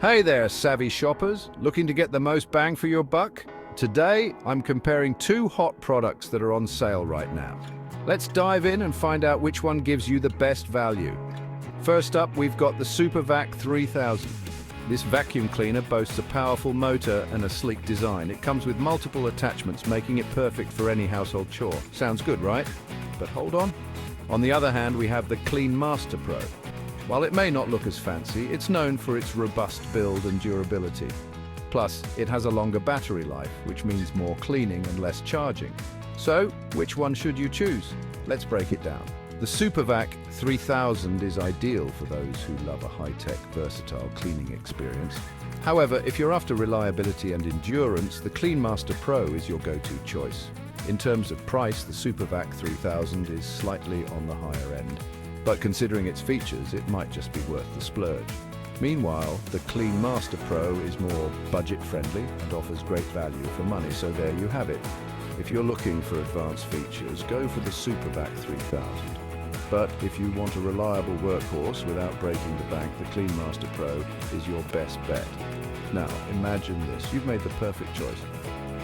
Hey there, savvy shoppers. Looking to get the most bang for your buck? Today, I'm comparing two hot products that are on sale right now. Let's dive in and find out which one gives you the best value. First up, we've got the SuperVac 3000. This vacuum cleaner boasts a powerful motor and a sleek design. It comes with multiple attachments, making it perfect for any household chore. Sounds good, right? But hold on. On the other hand, we have the Clean Master Pro. While it may not look as fancy, it's known for its robust build and durability. Plus, it has a longer battery life, which means more cleaning and less charging. So, which one should you choose? Let's break it down. The SuperVac 3000 is ideal for those who love a high-tech, versatile cleaning experience. However, if you're after reliability and endurance, the Clean Master Pro is your go-to choice. In terms of price, the SuperVac 3000 is slightly on the higher end. But considering its features, it might just be worth the splurge. Meanwhile, the Clean Master Pro is more budget-friendly and offers great value for money, so there you have it. If you're looking for advanced features, go for the SuperVac 3000. But if you want a reliable workhorse without breaking the bank, the Clean Master Pro is your best bet. Now, imagine this. You've made the perfect choice,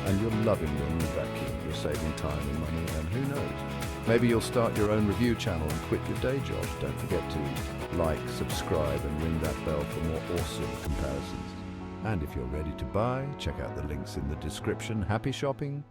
and you're loving your new vacuum. You're saving time and money, and who knows? Maybe you'll start your own review channel and quit your day job. Don't forget to like, subscribe, and ring that bell for more awesome comparisons. And if you're ready to buy, check out the links in the description. Happy shopping!